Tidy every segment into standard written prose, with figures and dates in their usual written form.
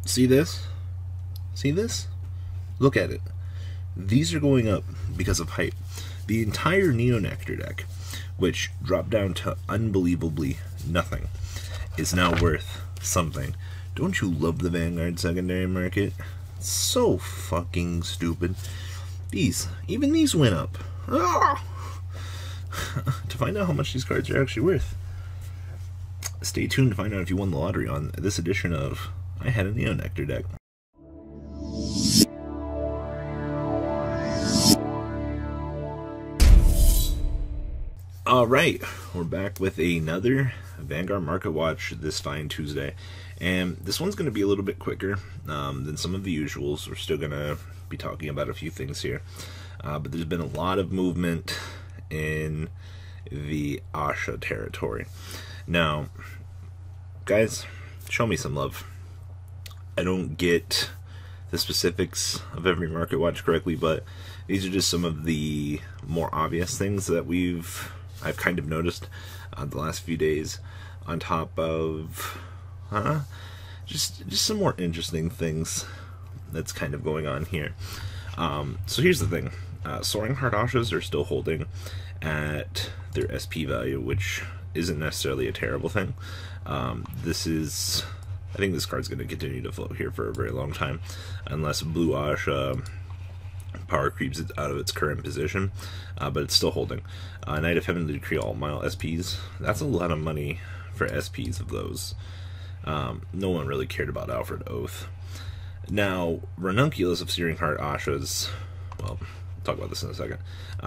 See this? See this? Look at it. These are going up because of hype. The entire Neo Nectar deck, which dropped down to unbelievably nothing, is now worth something. Don't you love the Vanguard secondary market? It's so fucking stupid. Even these went up. Ah! To find out how much these cards are actually worth, stay tuned to find out if you won the lottery on this edition of I Had a Neo Nectar deck. Alright, we're back with another Vanguard Market Watch this fine Tuesday. And this one's going to be a little bit quicker than some of the usuals. We're still going to be talking about a few things here. But there's been a lot of movement in the Ahsha territory. Now, guys, show me some love. I don't get the specifics of every Market Watch correctly, but these are just some of the more obvious things that I've kind of noticed the last few days, on top of just some more interesting things that's kind of going on here. So here's the thing. Soaring Heart Ahshas are still holding at their SP value, which isn't necessarily a terrible thing. I think this card's going to continue to float here for a very long time, unless Blue Ahsha power creeps it out of its current position, but it's still holding. Knight of Heavenly Decree Alt Mile SPs, that's a lot of money for SPs of those. No one really cared about Alfred Oath. Now, Ranunculus of Searing Heart Ahshas, well, we'll talk about this in a second.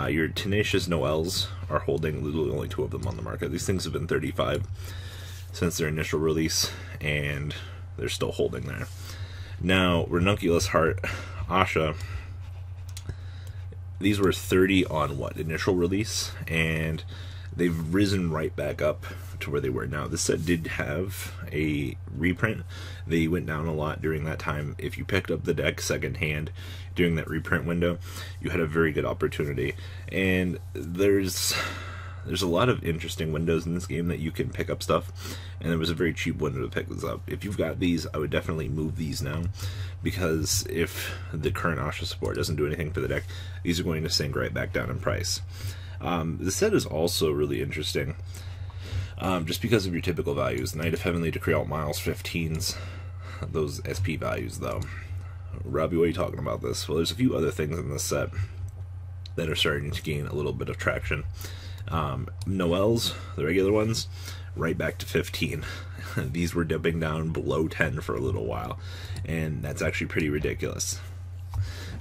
Your Tenacious Noels are holding, literally only 2 of them on the market. These things have been 35 since their initial release, and they're still holding there. Now, Ranunculus Heart Ahsha, these were 30 on initial release, and they've risen right back up to where they were now. This set did have a reprint. They went down a lot during that time. If you picked up the deck secondhand during that reprint window, you had a very good opportunity. And there's a lot of interesting windows in this game that you can pick up stuff, and there was a very cheap window to pick this up. If you've got these, I would definitely move these now, because if the current Ahsha support doesn't do anything for the deck, these are going to sink right back down in price. The set is also really interesting, just because of your typical values. Knight of Heavenly Decree Alt Miles 15s, those SP values though. Robbie, what are you talking about this? Well, there's a few other things in this set that are starting to gain a little bit of traction. Noels, the regular ones, right back to 15. These were dipping down below 10 for a little while, and that's actually pretty ridiculous.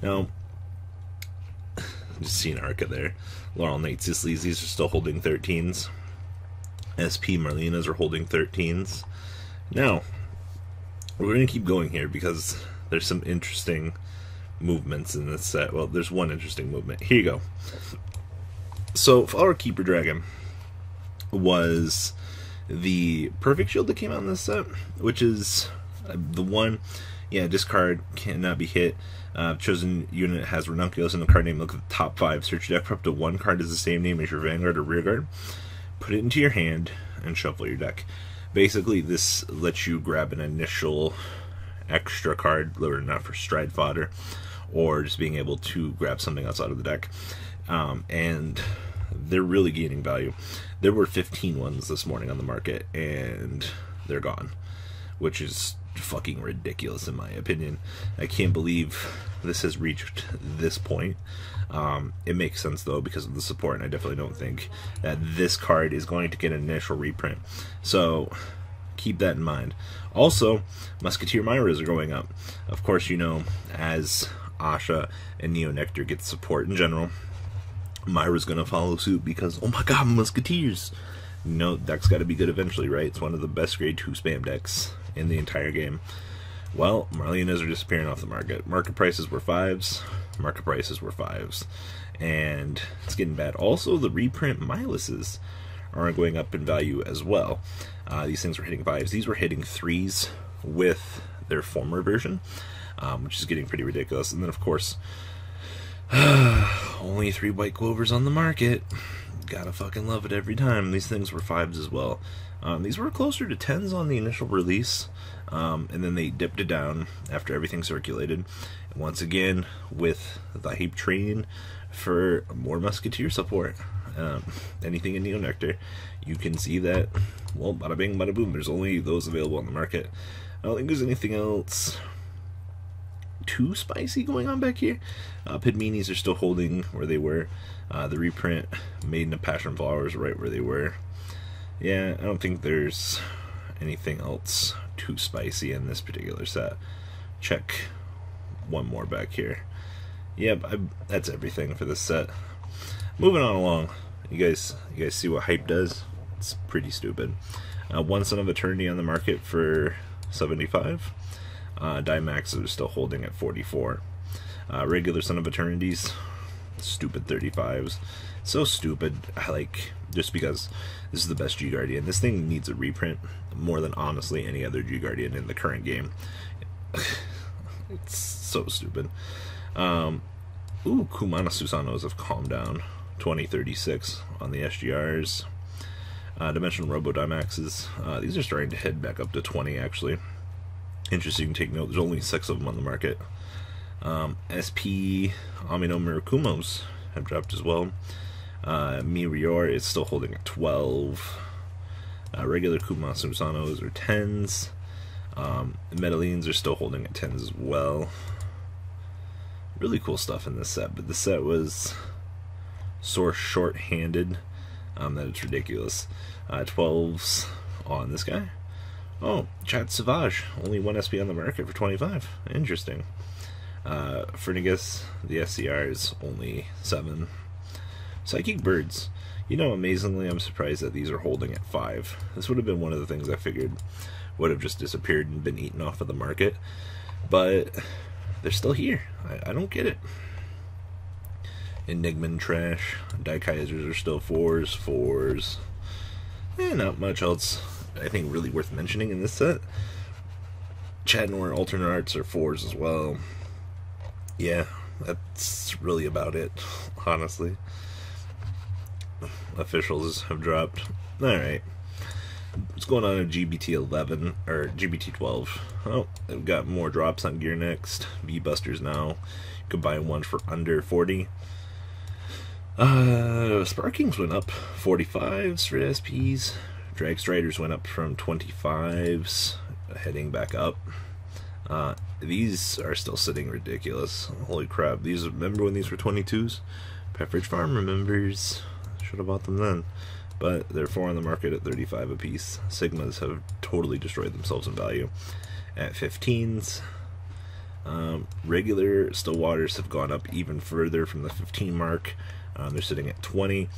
Now, just seeing Arca there. Laurel Knight Sicilies, these are still holding 13s. SP Marlenas are holding 13s. Now, we're going to keep going here because there's some interesting movements in this set. Well, there's one interesting movement. Here you go. So, Flower Keeper Dragon was the perfect shield that came out in this set, which is the one, discard, cannot be hit. Chosen unit has Ranunculus in the card name. Look at the top 5. Search your deck for up to 1 card is the same name as your Vanguard or Rearguard. Put it into your hand and shuffle your deck. Basically, this lets you grab an initial extra card, or not for stride fodder, or just being able to grab something else out of the deck. And they're really gaining value. There were 15 ones this morning on the market, and they're gone, which is fucking ridiculous in my opinion. I can't believe this has reached this point. It makes sense though because of the support, and I definitely don't think that this card is going to get an initial reprint, so keep that in mind. Also, Musketeer Myras are going up. Of course, you know, as Ahsha and Neo Nectar get support in general, Myra's gonna follow suit because, oh my god, Musketeers! You know, deck's gotta be good eventually, right? It's one of the best grade 2 spam decks in the entire game. Well, Marlenas are disappearing off the market. Market prices were 5s. Market prices were 5s. And it's getting bad. Also, the reprint Miluses are going up in value as well. These things were hitting 5s. These were hitting 3s with their former version, which is getting pretty ridiculous. And then, of course, only 3 white clovers on the market. Gotta fucking love it every time. These things were 5s as well. These were closer to 10s on the initial release, and then they dipped it down after everything circulated. And once again, with the hype train for more Musketeer support, anything in Neo Nectar, you can see that, well, bada bing, bada boom, there's only those available on the market. I don't think there's anything else too spicy going on back here. Pidminis are still holding where they were. The reprint Maiden of Passion Flowers right where they were. Yeah, I don't think there's anything else too spicy in this particular set. Check one more back here. Yep, that's everything for this set. Moving on along. You guys see what hype does? It's pretty stupid. One Son of Eternity on the market for 75. Dimax are still holding at 44. Regular Son of Eternities, stupid 35s. So stupid, just because this is the best G Guardian. This thing needs a reprint more than honestly any other G Guardian in the current game. It's so stupid. Kumana Susanos have calmed down. 2036 on the SGRs. Dimensional Robo Dimaxes. These are starting to head back up to 20 actually. Interesting to take note, there's only 6 of them on the market. SP Amino Mirakumos have dropped as well. Mirior is still holding at 12. Regular Kuma Susanos are 10s. Medellins are still holding at 10s as well. Really cool stuff in this set, but the set was so short-handed that it's ridiculous. 12s on this guy. Oh, Chat Sauvage, only 1 SP on the market for 25. Interesting. Fernigus, the SCR is only 7. Psychic Birds. You know, amazingly, I'm surprised that these are holding at 5. This would have been one of the things I figured would have just disappeared and been eaten off of the market. But they're still here. I don't get it. Enigman trash. Daikaisers are still 4s. Not much else I think really worth mentioning in this set. Chadnor alternate arts are 4s as well. Yeah, that's really about it, honestly. Officials have dropped. Alright. What's going on in GBT 11 or GBT 12? Oh, they've got more drops on Gear Next. V-Busters now. You can buy one for under 40. Sparkings went up 45s for SPs. Drag Striders went up from 25s, heading back up. These are still sitting ridiculous. Holy crap. Remember when these were 22s? Pepperidge Farm remembers. Should have bought them then. But they're 4 on the market at 35 apiece. Sigmas have totally destroyed themselves in value at 15s. Regular Stillwaters have gone up even further from the 15 mark. They're sitting at 20.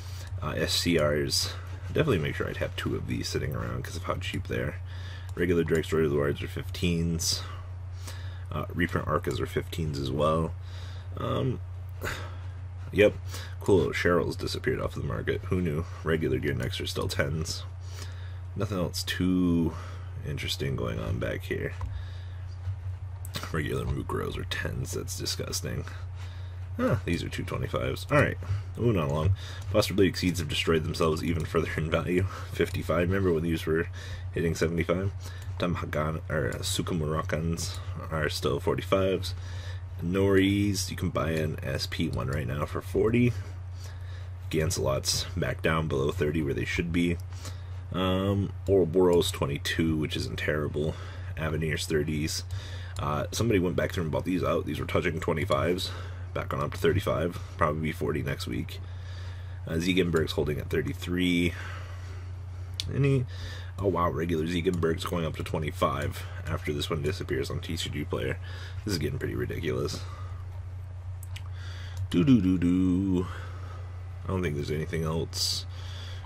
SCRs, definitely make sure I'd have 2 of these sitting around because of how cheap they are. Regular Dragstore Lords are 15s. Reprint Arcas are 15s as well. Yep, cool. Cheryl's disappeared off the market. Who knew? Regular Gear Next are still 10s. Nothing else too interesting going on back here. Regular Mukuros are 10s. That's disgusting. These are 225s. Alright, moving on along. Foster Blade Exceeds have destroyed themselves even further in value. 55. Remember when these were hitting 75? Damhagan or Sukamurakans are still 45s. Noris, you can buy an SP one right now for 40. Gancelot's back down below 30 where they should be. Ouroboros 22, which isn't terrible. Avenir's 30s. Somebody went back through and bought these out. These were touching 25s. Back on up to 35. Probably be 40 next week. Ziegenberg's holding at 33. Oh wow, regular Ziegenberg's going up to 25 after this one disappears on TCG Player. This is getting pretty ridiculous. I don't think there's anything else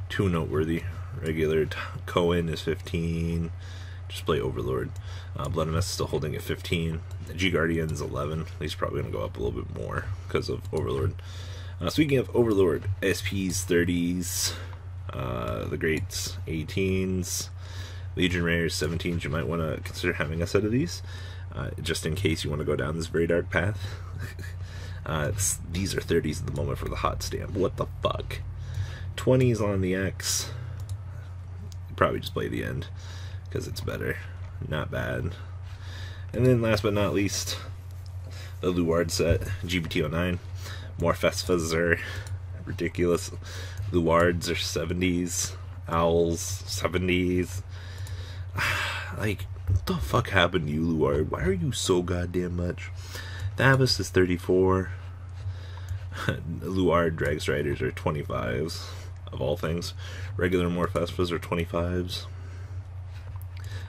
too noteworthy. Regular Cohen is 15. Just play Overlord. Blood and Mess is still holding at 15. G Guardian's 11. He's probably going to go up a little bit more because of Overlord. Speaking of Overlord, SPs 30s. The Greats 18s. Legion Rares 17s. You might want to consider having a set of these just in case you want to go down this very dark path. These are 30s at the moment for the hot stamp. What the fuck? 20s on the X. Probably just play the end because it's better. Not bad. And then last but not least, the Luard set, GBT09. More Fesfas are ridiculous. Luards are 70s. Owls, 70s. Like, what the fuck happened to you, Luard? Why are you so goddamn much? Thavis is 34. Luard Dragstriders are 25s, of all things. Regular Morphespas are 25s.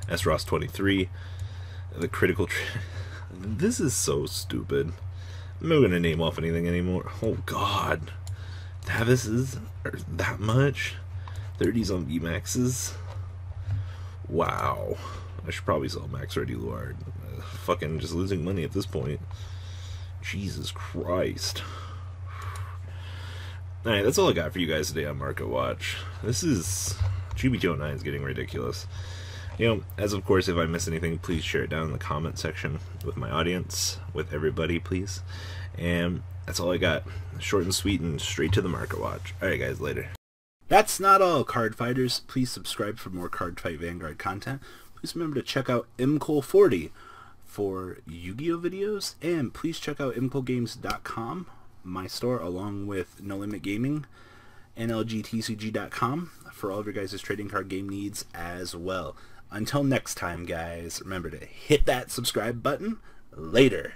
Esros 23. The critical... This is so stupid. I'm not gonna name off anything anymore. Oh god. Thavises are that much? 30s on VMAXs? Wow. I should probably sell Max Ready Luard. Fucking just losing money at this point. Jesus Christ. Alright, that's all I got for you guys today on Market Watch. This is... GBT09 is getting ridiculous. You know, as of course, if I miss anything, please share it down in the comment section with my audience, with everybody, please. And that's all I got. Short and sweet and straight to the Market Watch. Alright guys, later. That's not all, card fighters. Please subscribe for more Cardfight Vanguard content. Please remember to check out MCole40 for Yu-Gi-Oh videos, and please check out MColeGames.com, my store, along with No Limit Gaming, NLGTCG.com for all of your guys' trading card game needs as well. Until next time, guys, remember to hit that subscribe button. Later.